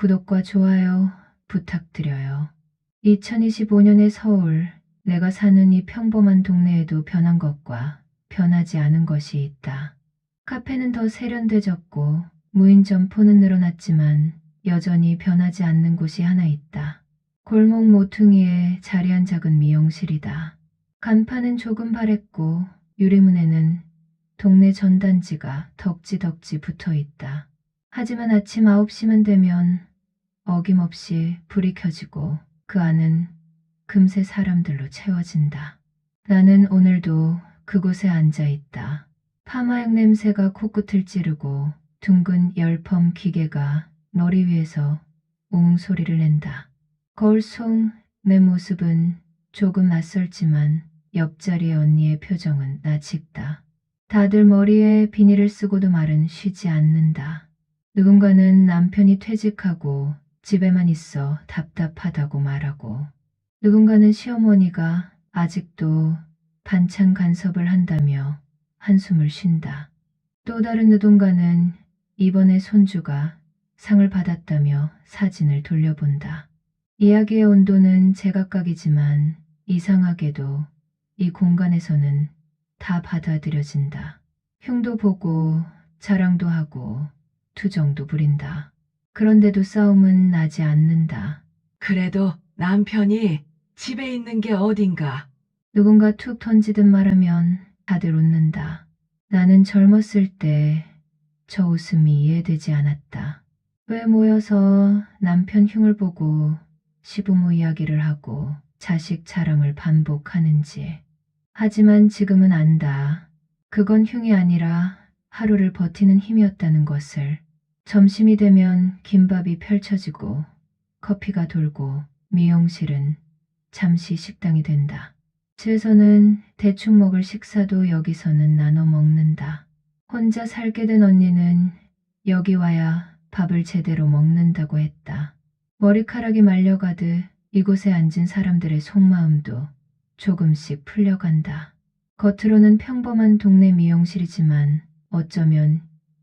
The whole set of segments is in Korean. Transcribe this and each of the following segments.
구독과 좋아요 부탁드려요. 2025년의 서울, 내가 사는 이 평범한 동네에도 변한 것과 변하지 않은 것이 있다. 카페는 더 세련돼졌고 무인 점포는 늘어났지만 여전히 변하지 않는 곳이 하나 있다. 골목 모퉁이에 자리한 작은 미용실이다. 간판은 조금 바랬고 유리문에는 동네 전단지가 덕지덕지 붙어 있다. 하지만 아침 9시만 되면 어김없이 불이 켜지고 그 안은 금세 사람들로 채워진다. 나는 오늘도 그곳에 앉아 있다. 파마약 냄새가 코끝을 찌르고 둥근 열펌 기계가 머리 위에서 웅 소리를 낸다. 거울 속 내 모습은 조금 낯설지만 옆자리의 언니의 표정은 나직다. 다들 머리에 비닐을 쓰고도 말은 쉬지 않는다. 누군가는 남편이 퇴직하고 집에만 있어 답답하다고 말하고, 누군가는 시어머니가 아직도 반찬 간섭을 한다며 한숨을 쉰다. 또 다른 누군가는 이번에 손주가 상을 받았다며 사진을 돌려본다. 이야기의 온도는 제각각이지만 이상하게도 이 공간에서는 다 받아들여진다. 흉도 보고 자랑도 하고 투정도 부린다. 그런데도 싸움은 나지 않는다. 그래도 남편이 집에 있는 게 어딘가. 누군가 툭 던지듯 말하면 다들 웃는다. 나는 젊었을 때 저 웃음이 이해되지 않았다. 왜 모여서 남편 흉을 보고 시부모 이야기를 하고 자식 자랑을 반복하는지. 하지만 지금은 안다. 그건 흉이 아니라 하루를 버티는 힘이었다는 것을. 점심이 되면 김밥이 펼쳐지고 커피가 돌고 미용실은 잠시 식당이 된다. 집에서는 대충 먹을 식사도 여기서는 나눠 먹는다. 혼자 살게 된 언니는 여기 와야 밥을 제대로 먹는다고 했다. 머리카락이 말려가듯 이곳에 앉은 사람들의 속마음도 조금씩 풀려간다. 겉으로는 평범한 동네 미용실이지만 어쩌면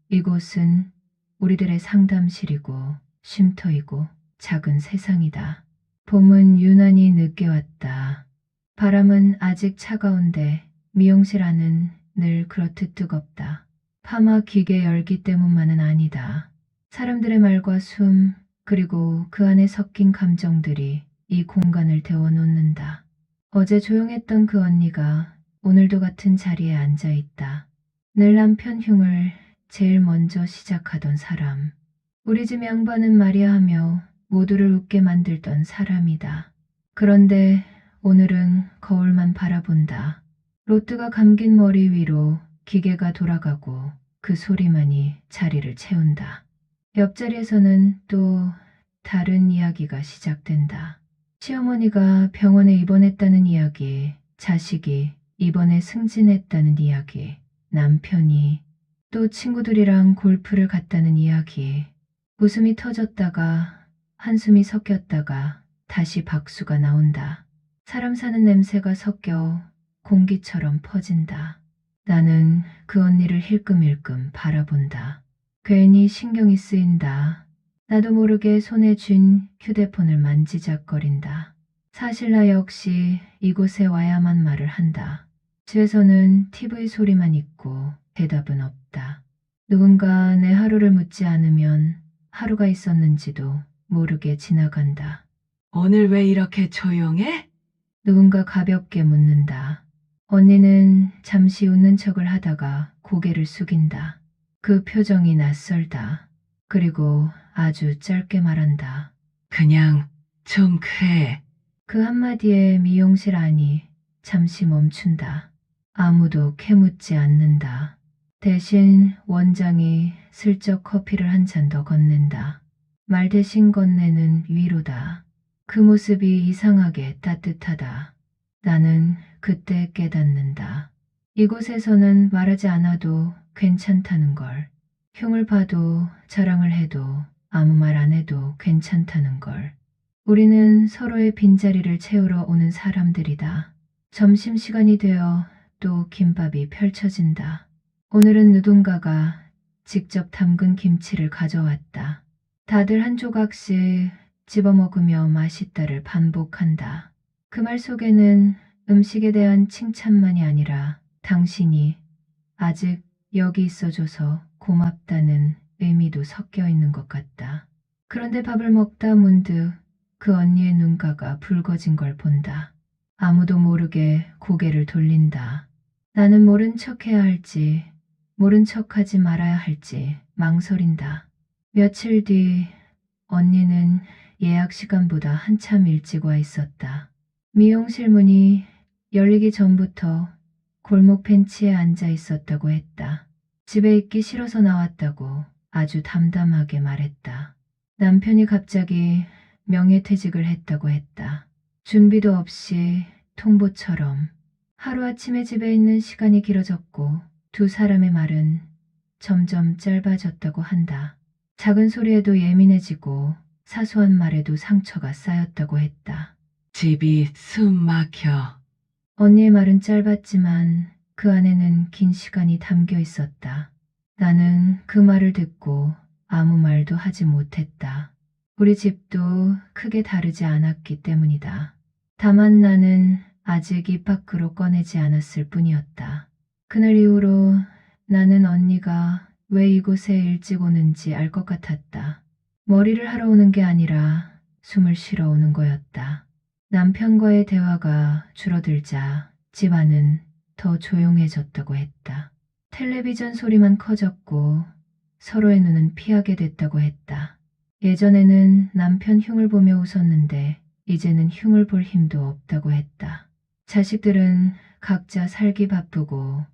이곳은 우리들의 상담실이고 쉼터이고 작은 세상이다. 봄은 유난히 늦게 왔다. 바람은 아직 차가운데 미용실 안은 늘 그렇듯 뜨겁다. 파마 기계 열기 때문만은 아니다. 사람들의 말과 숨, 그리고 그 안에 섞인 감정들이 이 공간을 데워놓는다. 어제 조용했던 그 언니가 오늘도 같은 자리에 앉아 있다. 늘 남편 흉을 제일 먼저 시작하던 사람. 우리 집 양반은 말이야 하며 모두를 웃게 만들던 사람이다. 그런데 오늘은 거울만 바라본다. 로트가 감긴 머리 위로 기계가 돌아가고 그 소리만이 자리를 채운다. 옆자리에서는 또 다른 이야기가 시작된다. 시어머니가 병원에 입원했다는 이야기, 자식이 이번에 승진했다는 이야기, 남편이 또 친구들이랑 골프를 갔다는 이야기. 웃음이 터졌다가 한숨이 섞였다가 다시 박수가 나온다. 사람 사는 냄새가 섞여 공기처럼 퍼진다. 나는 그 언니를 힐끔힐끔 바라본다. 괜히 신경이 쓰인다. 나도 모르게 손에 쥔 휴대폰을 만지작거린다. 사실 나 역시 이곳에 와야만 말을 한다. 집에서는 TV 소리만 있고 대답은 없다. 누군가 내 하루를 묻지 않으면 하루가 있었는지도 모르게 지나간다. 오늘 왜 이렇게 조용해? 누군가 가볍게 묻는다. 언니는 잠시 웃는 척을 하다가 고개를 숙인다. 그 표정이 낯설다. 그리고 아주 짧게 말한다. 그냥 좀 그래. 그 한마디에 미용실 안이 잠시 멈춘다. 아무도 캐묻지 않는다. 대신 원장이 슬쩍 커피를 한 잔 더 건넨다. 말 대신 건네는 위로다. 그 모습이 이상하게 따뜻하다. 나는 그때 깨닫는다. 이곳에서는 말하지 않아도 괜찮다는 걸. 흉을 봐도 자랑을 해도 아무 말 안 해도 괜찮다는 걸. 우리는 서로의 빈자리를 채우러 오는 사람들이다. 점심시간이 되어 또 김밥이 펼쳐진다. 오늘은 누군가가 직접 담근 김치를 가져왔다. 다들 한 조각씩 집어먹으며 맛있다를 반복한다. 그 말 속에는 음식에 대한 칭찬만이 아니라 당신이 아직 여기 있어줘서 고맙다는 의미도 섞여 있는 것 같다. 그런데 밥을 먹다 문득 그 언니의 눈가가 붉어진 걸 본다. 아무도 모르게 고개를 돌린다. 나는 모른 척해야 할지, 모른 척하지 말아야 할지 망설인다. 며칠 뒤 언니는 예약 시간보다 한참 일찍 와 있었다. 미용실 문이 열리기 전부터 골목 벤치에 앉아 있었다고 했다. 집에 있기 싫어서 나왔다고 아주 담담하게 말했다. 남편이 갑자기 명예퇴직을 했다고 했다. 준비도 없이 통보처럼. 하루아침에 집에 있는 시간이 길어졌고 두 사람의 말은 점점 짧아졌다고 한다. 작은 소리에도 예민해지고 사소한 말에도 상처가 쌓였다고 했다. 집이 숨 막혀. 언니의 말은 짧았지만 그 안에는 긴 시간이 담겨 있었다. 나는 그 말을 듣고 아무 말도 하지 못했다. 우리 집도 크게 다르지 않았기 때문이다. 다만 나는 아직 입 밖으로 꺼내지 않았을 뿐이었다. 그날 이후로 나는 언니가 왜 이곳에 일찍 오는지 알 것 같았다. 머리를 하러 오는 게 아니라 숨을 쉬러 오는 거였다. 남편과의 대화가 줄어들자 집안은 더 조용해졌다고 했다. 텔레비전 소리만 커졌고 서로의 눈은 피하게 됐다고 했다. 예전에는 남편 흉을 보며 웃었는데 이제는 흉을 볼 힘도 없다고 했다. 자식들은 각자 살기 바쁘고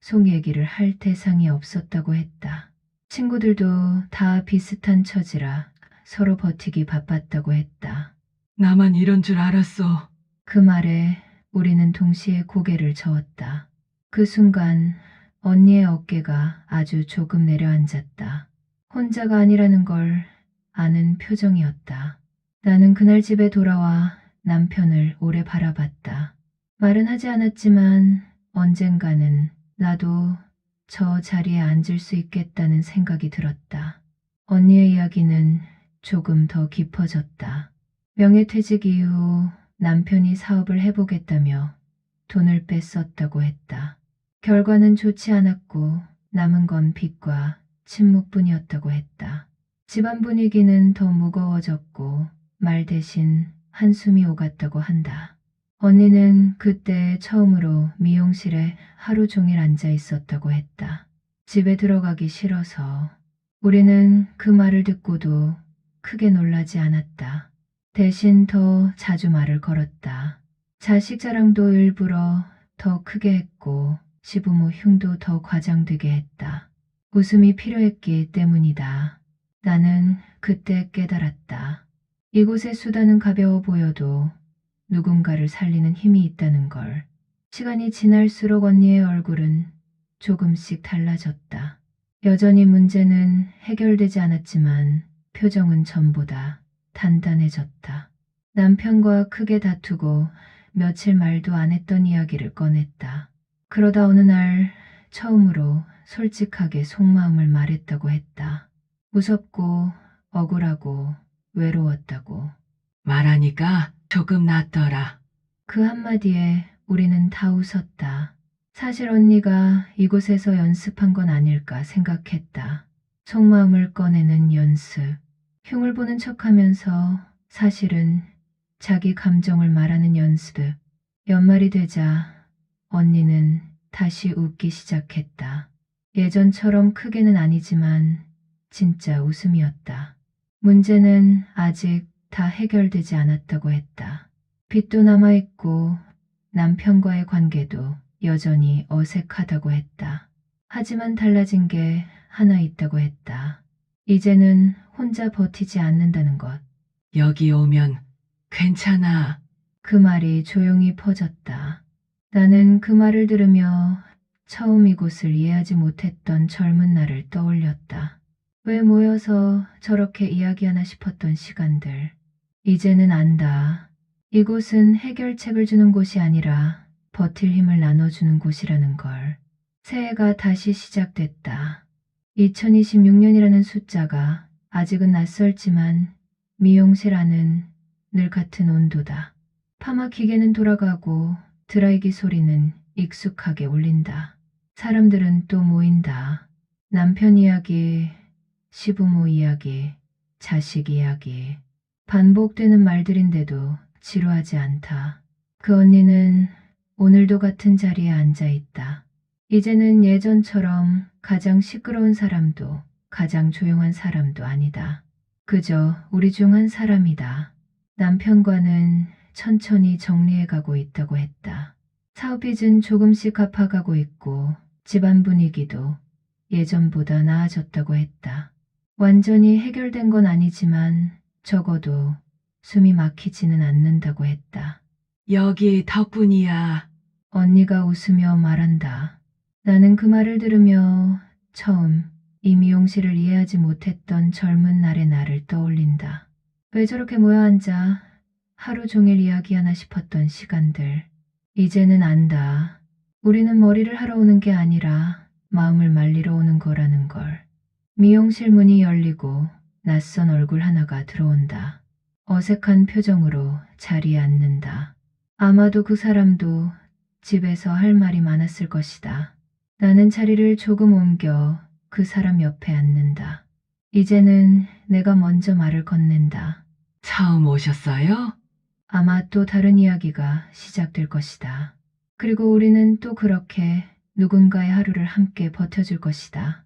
속 얘기를 할 대상이 없었다고 했다. 친구들도 다 비슷한 처지라 서로 버티기 바빴다고 했다. 나만 이런 줄 알았어. 그 말에 우리는 동시에 고개를 저었다. 그 순간 언니의 어깨가 아주 조금 내려앉았다. 혼자가 아니라는 걸 아는 표정이었다. 나는 그날 집에 돌아와 남편을 오래 바라봤다. 말은 하지 않았지만 언젠가는 나도 저 자리에 앉을 수 있겠다는 생각이 들었다. 언니의 이야기는 조금 더 깊어졌다. 명예퇴직 이후 남편이 사업을 해보겠다며 돈을 뺐었다고 했다. 결과는 좋지 않았고 남은 건 빚과 침묵뿐이었다고 했다. 집안 분위기는 더 무거워졌고 말 대신 한숨이 오갔다고 한다. 언니는 그때 처음으로 미용실에 하루 종일 앉아 있었다고 했다. 집에 들어가기 싫어서. 우리는 그 말을 듣고도 크게 놀라지 않았다. 대신 더 자주 말을 걸었다. 자식 자랑도 일부러 더 크게 했고 시부모 흉도 더 과장되게 했다. 웃음이 필요했기 때문이다. 나는 그때 깨달았다. 이곳의 수단은 가벼워 보여도 누군가를 살리는 힘이 있다는 걸. 시간이 지날수록 언니의 얼굴은 조금씩 달라졌다. 여전히 문제는 해결되지 않았지만 표정은 전보다 단단해졌다. 남편과 크게 다투고 며칠 말도 안 했던 이야기를 꺼냈다. 그러다 어느 날 처음으로 솔직하게 속마음을 말했다고 했다. 무섭고 억울하고 외로웠다고. 말하니까 조금 낫더라. 그 한마디에 우리는 다 웃었다. 사실 언니가 이곳에서 연습한 건 아닐까 생각했다. 속마음을 꺼내는 연습. 흉을 보는 척하면서 사실은 자기 감정을 말하는 연습. 연말이 되자 언니는 다시 웃기 시작했다. 예전처럼 크게는 아니지만 진짜 웃음이었다. 문제는 아직 다 해결되지 않았다고 했다. 빚도 남아있고 남편과의 관계도 여전히 어색하다고 했다. 하지만 달라진 게 하나 있다고 했다. 이제는 혼자 버티지 않는다는 것. 여기 오면 괜찮아. 그 말이 조용히 퍼졌다. 나는 그 말을 들으며 처음 이곳을 이해하지 못했던 젊은 날을 떠올렸다. 왜 모여서 저렇게 이야기하나 싶었던 시간들. 이제는 안다. 이곳은 해결책을 주는 곳이 아니라 버틸 힘을 나눠주는 곳이라는 걸. 새해가 다시 시작됐다. 2026년이라는 숫자가 아직은 낯설지만 미용실 안은 늘 같은 온도다. 파마 기계는 돌아가고 드라이기 소리는 익숙하게 울린다. 사람들은 또 모인다. 남편 이야기, 시부모 이야기, 자식 이야기. 반복되는 말들인데도 지루하지 않다. 그 언니는 오늘도 같은 자리에 앉아 있다. 이제는 예전처럼 가장 시끄러운 사람도 가장 조용한 사람도 아니다. 그저 우리 중 한 사람이다. 남편과는 천천히 정리해가고 있다고 했다. 사업 빚은 조금씩 갚아가고 있고 집안 분위기도 예전보다 나아졌다고 했다. 완전히 해결된 건 아니지만 적어도 숨이 막히지는 않는다고 했다. 여기 덕분이야. 언니가 웃으며 말한다. 나는 그 말을 들으며 처음 이 미용실을 이해하지 못했던 젊은 날의 나를 떠올린다. 왜 저렇게 모여 앉아 하루 종일 이야기하나 싶었던 시간들. 이제는 안다. 우리는 머리를 하러 오는 게 아니라 마음을 말리러 오는 거라는 걸. 미용실 문이 열리고 낯선 얼굴 하나가 들어온다. 어색한 표정으로 자리에 앉는다. 아마도 그 사람도 집에서 할 말이 많았을 것이다. 나는 자리를 조금 옮겨 그 사람 옆에 앉는다. 이제는 내가 먼저 말을 건넨다. 처음 오셨어요? 아마 또 다른 이야기가 시작될 것이다. 그리고 우리는 또 그렇게 누군가의 하루를 함께 버텨줄 것이다.